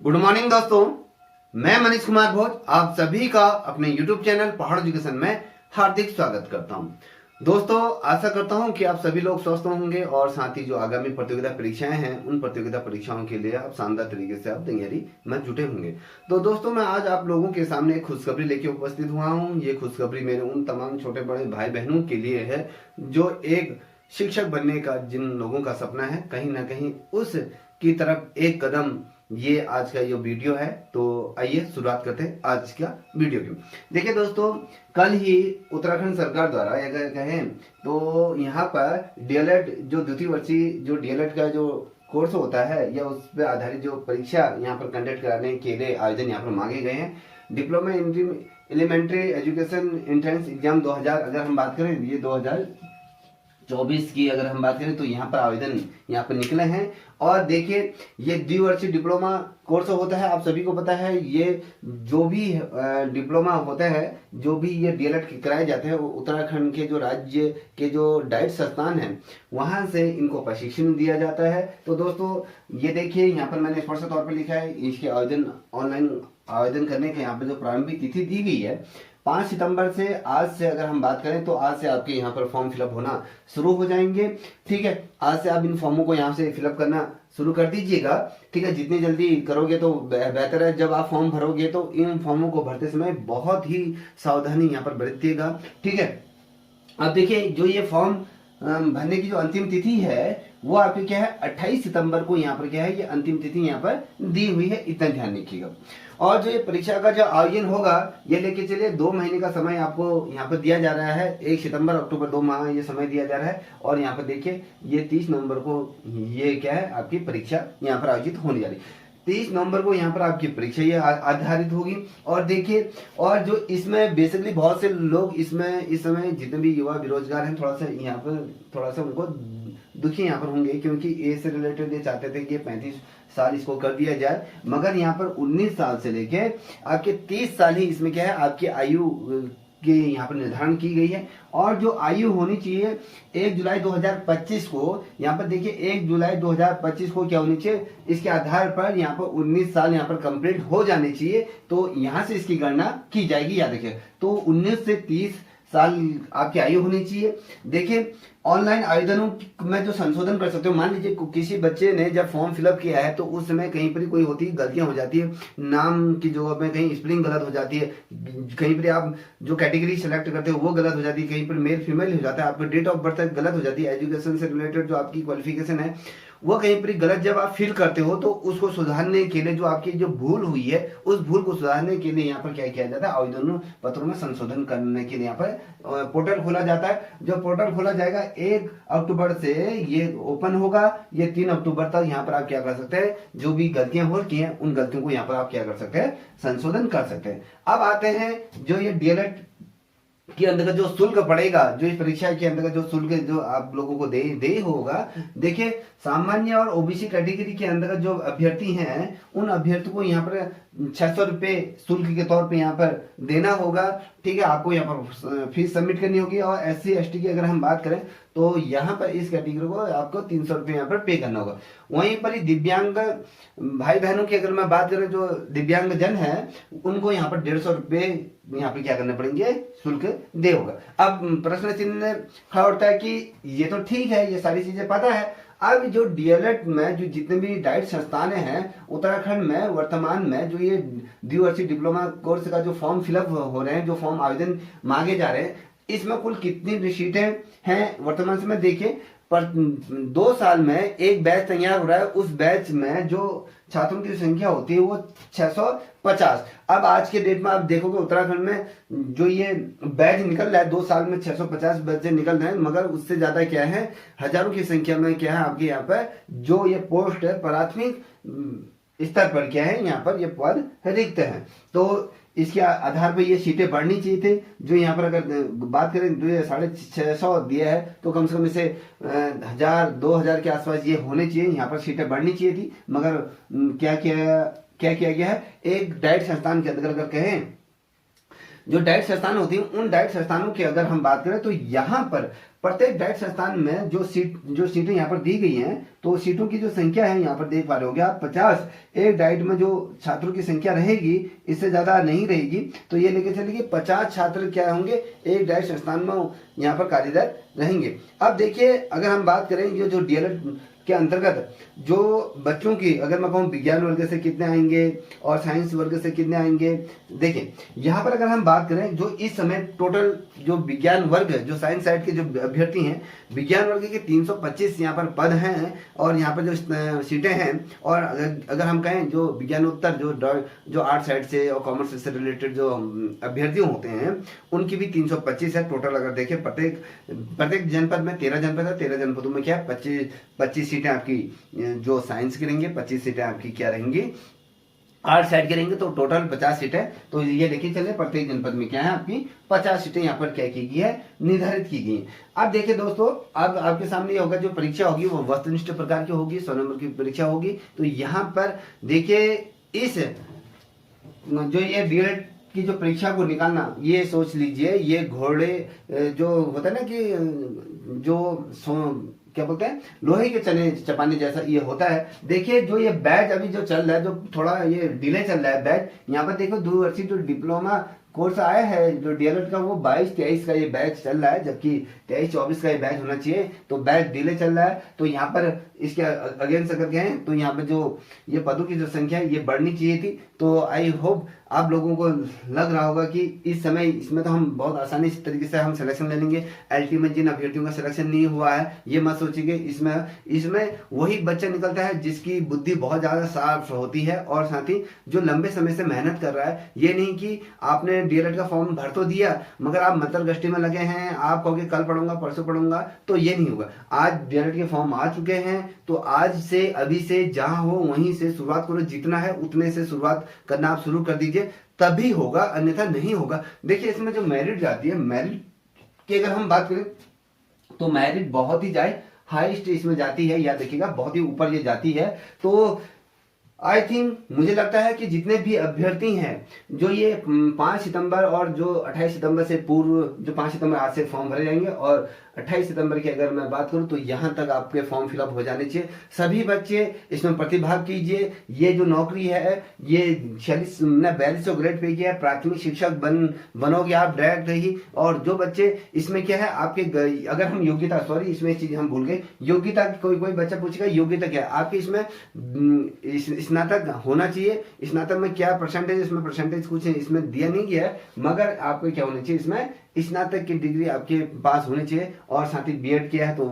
Good morning दोस्तों, मैं मनीष कुमार भोज आप सभी का अपने YouTube चैनल पहाड़ एजुकेशन में हार्दिक स्वागत करता हूं। दोस्तों, आशा करता हूं कि आप सभी लोग स्वस्थ होंगे और साथ ही जो आगामी प्रतियोगिता परीक्षाएं हैं उन प्रतियोगिता परीक्षाओं के लिए आप शानदार तरीके से आप तैयारी में जुटे होंगे। तो दोस्तों, मैं आज आप लोगों के सामने एक खुशखबरी लेके उपस्थित हुआ हूँ। ये खुशखबरी मेरे उन तमाम छोटे बड़े भाई बहनों के लिए है जो एक शिक्षक बनने का जिन लोगों का सपना है, कहीं ना कहीं उस की तरफ एक कदम ये आज का ये वीडियो है। तो आइए शुरुआत करते हैं आज का वीडियो की। देखिए दोस्तों, कल ही उत्तराखंड सरकार द्वारा अगर कहें तो यहाँ पर डीएलएड जो द्वितीय वर्षीय जो डीएलएड का जो कोर्स होता है या उस पर आधारित जो परीक्षा यहाँ पर कंडक्ट कराने के लिए आवेदन यहाँ पर मांगे गए हैं। Diploma in elementary education entrance exam 2000 अगर हम बात करें, ये 2024 की अगर हम बात करें तो यहाँ पर आवेदन यहाँ पर निकले हैं। और देखिए, ये द्विवर्षीय डिप्लोमा कोर्स होता है, आप सभी को पता है। ये जो भी डिप्लोमा होता है, जो भी ये डीएलएड कराए जाते हैं, उत्तराखंड के जो राज्य के जो डाइट संस्थान है वहां से इनको प्रशिक्षण दिया जाता है। तो दोस्तों, ये देखिए यहाँ पर मैंने स्पष्ट तौर पर लिखा है, इसके आवेदन ऑनलाइन आवेदन करने के यहाँ पे जो प्रारंभिक तिथि दी गई है 5 सितंबर से। आज से अगर हम बात करें तो आज से आपके यहाँ पर फॉर्म फिलअप होना शुरू हो जाएंगे। ठीक है, आज से आप इन फॉर्मों को यहाँ से फिलअप करना शुरू कर दीजिएगा। ठीक है, जितनी जल्दी करोगे तो बेहतर है। जब आप फॉर्म भरोगे तो इन फॉर्मों को भरते समय बहुत ही सावधानी यहाँ पर बरतिएगा। ठीक है, अब देखिए, जो ये फॉर्म भरने की जो अंतिम तिथि है वो आपकी क्या है, 28 सितंबर को यहाँ पर क्या है, ये अंतिम तिथि यहाँ पर दी हुई है, इतना ध्यान रखिएगा। और जो ये परीक्षा का जो आयोजन होगा, ये लेके चलिए 2 महीने का समय आपको यहाँ पर दिया जा रहा है। 1 सितंबर अक्टूबर 2 माह ये समय दिया जा रहा है। और यहाँ पर देखिए, ये 30 नवंबर को ये क्या है, आपकी परीक्षा यहाँ पर आयोजित होने जा रही है। 30 नवंबर को यहाँ पर आपकी परीक्षा ये आधारित होगी। और देखिए, और जो इसमें बेसिकली बहुत से लोग इसमें इस समय जितने भी युवा बेरोजगार हैं, थोड़ा सा यहाँ पर थोड़ा सा उनको दुखी यहाँ पर होंगे, क्योंकि ए से रिलेटेड ये चाहते थे कि 35 साल इसको कर दिया जाए, मगर यहाँ पर 19 साल से लेके आपके 30 साल ही इसमें क्या है, आपकी आयु के यहाँ पर निर्धारण की गई है। और जो आयु होनी चाहिए 1 जुलाई 2025 को, यहाँ पर देखिए 1 जुलाई 2025 को क्या होनी चाहिए, इसके आधार पर यहाँ पर 19 साल यहाँ पर कंप्लीट हो जाने चाहिए। तो यहाँ से इसकी गणना की जाएगी। याद रखिए, तो 19 से 30 साल आपकी आयु होनी चाहिए। देखिए, ऑनलाइन आवेदनों में जो संशोधन कर सकते हो, मान लीजिए किसी बच्चे ने जब फॉर्म फिलअप किया है तो उस समय कहीं पर कोई होती गलतियां हो जाती है, नाम की जगह में कहीं स्पेलिंग गलत हो जाती है, कहीं पर आप जो कैटेगरी सेलेक्ट करते हो वो गलत हो जाती है, कहीं पर मेल फीमेल हो जाता है, आपकी डेट ऑफ बर्थ गलत हो जाती है, एजुकेशन से रिलेटेड जो आपकी क्वालिफिकेशन है वो कहीं पर गलत जब आप फिल करते हो तो उसको सुधारने के लिए, जो आपकी जो भूल हुई है उस भूल को सुधारने के लिए यहाँ पर क्या किया जाता है, आवेदन पत्रों में संशोधन करने के लिए यहाँ पर पोर्टल खोला जाता है। जो पोर्टल खोला जाएगा 1 अक्टूबर से ये ओपन होगा। ये 3 अक्टूबर तक यहाँ पर आप क्या कर सकते हैं, जो भी गलतियां हो रही हैं उन गलतियों को यहाँ पर आप क्या कर सकते हैं, संशोधन कर सकते हैं। अब आते हैं जो ये डीएलएड के अंतर्गत जो शुल्क पड़ेगा, जो इस परीक्षा के अंतर्गत जो शुल्क जो आप लोगों को दे होगा। देखिए, सामान्य और ओबीसी कैटेगरी के अंतर्गत जो अभ्यर्थी हैं उन अभ्यर्थी को यहाँ पर 600 रुपये शुल्क के तौर पे यहाँ पर देना होगा। ठीक है, आपको यहाँ पर फीस सबमिट करनी होगी। और SC ST की अगर हम बात करें तो यहाँ पर इस कैटेगरी को आपको 300 रुपये यहाँ पर पे करना होगा। वहीं पर ही दिव्यांग भाई बहनों की अगर मैं बात करें, जो दिव्यांग जन है उनको यहाँ पर 150 रुपये यहाँ पर क्या करने पड़ेंगे, शुल्क दे होगा। अब प्रश्न चिन्ह खड़ा उठता है कि ये तो ठीक है, ये सारी चीजें पता है। अब जो डीएलएड में जो जितने भी डाइट संस्थान हैं उत्तराखंड में वर्तमान में, जो ये द्विवर्षीय डिप्लोमा कोर्स का जो फॉर्म फिलअप हो रहे हैं, जो फॉर्म आवेदन मांगे जा रहे हैं, इसमें कुल कितनी सीटें हैं वर्तमान समय देखिए। पर 2 साल में एक बैच तैयार हो रहा है, उस बैच में जो छात्रों की संख्या होती है वो 650। अब आज के डेट में आप देखोगे उत्तराखंड में जो ये बैच निकल रहा है 2 साल में 650 बैच निकल रहे हैं, मगर उससे ज्यादा क्या है, हजारों की संख्या में क्या है आपके यहाँ पर जो ये पोस्ट है प्राथमिक स्तर पर क्या है, यहाँ पर ये पद रिक्त है। तो इसके आधार पर ये सीटें बढ़नी चाहिए थे। जो यहाँ पर अगर बात करें जो 650 दिया है तो कम से कम इसे 1000-2000 के आसपास ये होने चाहिए, यहाँ पर सीटें बढ़नी चाहिए थी। मगर क्या किया गया है, एक डाइट संस्थान के अंदर अगर कहें जो डाइट संस्थान होती है, उन डाइट संस्थानों की अगर हम बात करें तो यहाँ पर प्रत्येक डाइट संस्थान में जो सीटें यहाँ पर दी गई हैं, तो सीटों की जो संख्या है यहाँ पर देख पा रहे होगे आप 50। एक डाइट में जो छात्रों की संख्या रहेगी इससे ज्यादा नहीं रहेगी, तो ये लेके चलिए 50 छात्र क्या होंगे एक डाइट संस्थान में यहाँ पर कार्यरत रहेंगे। अब देखिए अगर हम बात करें ये जो डीएलएड के अंतर्गत जो बच्चों की अगर मैं कहूँ विज्ञान वर्ग से कितने आएंगे और साइंस वर्ग से कितने आएंगे, देखिए यहाँ पर अगर हम बात करें जो इस समय टोटल जो विज्ञान वर्ग जो साइंस साइड के जो अभ्यर्थी हैं, विज्ञान वर्ग के 325 यहाँ पर पद हैं और यहाँ पर जो सीटें हैं, और अगर हम कहें जो विज्ञानोत्तर जो आर्ट साइड से और कॉमर्स से रिलेटेड जो अभ्यर्थी होते हैं उनकी भी 325 है टोटल। अगर देखें प्रत्येक जनपद में 13 जनपद है, 13 जनपदों में क्या है 25 सीटें आपकी जो साइंस की रहेंगी, 25 सीटें आपकी क्या रहेंगी आर्ट साइड के रहेंगे, तो टोटल 50 सीटें। तो ये देखिए चलिए प्रत्येक जनपद में क्या है आपकी 50 सीटें यहाँ पर क्या की गई है निर्धारित की गई है। अब देखिए दोस्तों अब आपके सामने ये होगा जो परीक्षा होगी वो वस्तुनिष्ठ प्रकार की होगी, 100 नंबर की परीक्षा होगी। तो यहाँ पर देखिए इस जो ये डीएलएड की जो परीक्षा को निकालना, ये सोच लीजिए ये घोड़े जो होता है ना कि जो क्या बोलते हैं लोहे के चने चपाने जैसा ये होता है। देखिए जो ये बैच अभी जो चल रहा है, जो थोड़ा ये डिले चल रहा है बैच, यहाँ पर देखो 2 वर्षीय जो डिप्लोमा कोर्स आया है जो डीएलएड का वो 22-23 का ये बैच चल रहा है, जबकि 23-24 का ये बैच होना चाहिए, तो बैच डिले चल रहा है। तो यहाँ पर इसके अगेंस्ट अगर कहें तो यहाँ पे जो ये पदों की जो संख्या है ये बढ़नी चाहिए थी। तो आई होप आप लोगों को लग रहा होगा कि इस समय इसमें तो हम बहुत आसानी से तरीके से हम सिलेक्शन ले लेंगे। एलटी में जिन अभ्यर्थियों का सिलेक्शन नहीं हुआ है ये मत सोचिए, इसमें वही बच्चा निकलता है जिसकी बुद्धि बहुत ज्यादा शार्प होती है और साथ ही जो लंबे समय से मेहनत कर रहा है। ये नहीं कि आपने डीएलएड का फॉर्म भर तो दिया मगर आप मतलगश्ती में लगे हैं, आप कहोगे कल पढ़ूंगा परसों पढ़ूंगा, तो ये नहीं होगा। आज डीएलएड के फॉर्म आ चुके हैं तो आज से अभी से जहां हो वहीं से शुरुआत करो, जितना है उतने से शुरुआत करना आप शुरू कर दीजिए, तभी होगा अन्यथा नहीं होगा। देखिए इसमें जो मेरिट जाती है, मेरिट की अगर हम बात करें तो मेरिट बहुत ही हाईएस्ट इसमें जाती है, या देखिएगा बहुत ही ऊपर ये जाती है। तो आई थिंक मुझे लगता है कि जितने भी अभ्यर्थी हैं जो ये 5 सितंबर और जो 28 सितंबर से पूर्व, जो 5 सितंबर आज से फॉर्म भरे जाएंगे और 28 सितंबर की अगर मैं बात करूं तो यहां तक आपके फॉर्म फिलअप हो जाने चाहिए। सभी बच्चे इसमें प्रतिभाग कीजिए। ये जो नौकरी है ये 4200 ग्रेड पे किया है, प्राथमिक शिक्षक बनोगे आप डायरेक्ट ही। और जो बच्चे इसमें क्या है आपके अगर हम योग्यता, सॉरी इसमें चीज हम भूल गए, योग्यता कोई बच्चा पूछेगा योग्यता क्या है आपकी, इसमें स्नातक होना चाहिए। स्नातक में क्या परसेंटेज, इसमें परसेंटेज कुछ इसमें दिया नहीं गया है, मगर आपको क्या होना चाहिए इसमें स्नातक की डिग्री आपके पास होनी चाहिए। और साथ ही बीएड किया है तो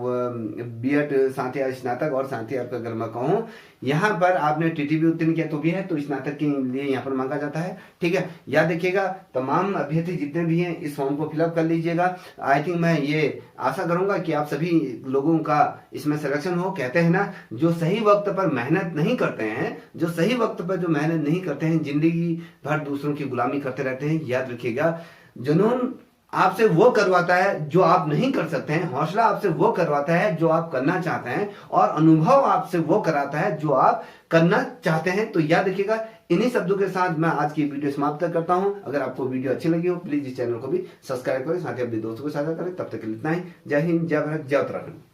बीएड साथ ही स्नातक, और साथ ही आपका अगर मैं कहूँ यहाँ पर आपने टीटीबी उत्तीर्ण किया तो भी है, तो स्नातक के लिए यहाँ पर मांगा जाता है। ठीक है, याद रखिएगा तमाम अभ्यर्थी जितने भी हैं इस फॉर्म को फिलअप कर लीजिएगा। आई थिंक मैं ये आशा करूंगा कि आप सभी लोगों का इसमें सिलेक्शन हो। कहते हैं ना जो सही वक्त पर मेहनत नहीं करते हैं, जो सही वक्त पर जो मेहनत नहीं करते हैं जिंदगी भर दूसरों की गुलामी करते रहते हैं। याद रखिएगा जुनून आपसे वो करवाता है जो आप नहीं कर सकते हैं, हौसला आपसे वो करवाता है जो आप करना चाहते हैं, और अनुभव आपसे वो कराता है जो आप करना चाहते हैं। तो याद रखिएगा। इन्हीं शब्दों के साथ मैं आज की वीडियो समाप्त करता हूं। अगर आपको वीडियो अच्छी लगी हो प्लीज इस चैनल को भी सब्सक्राइब करें, साथ ही अपने दोस्तों को साझा करें। तब तक के लिए इतना ही। जय हिंद, जय भारत, जय उत्तराखंड।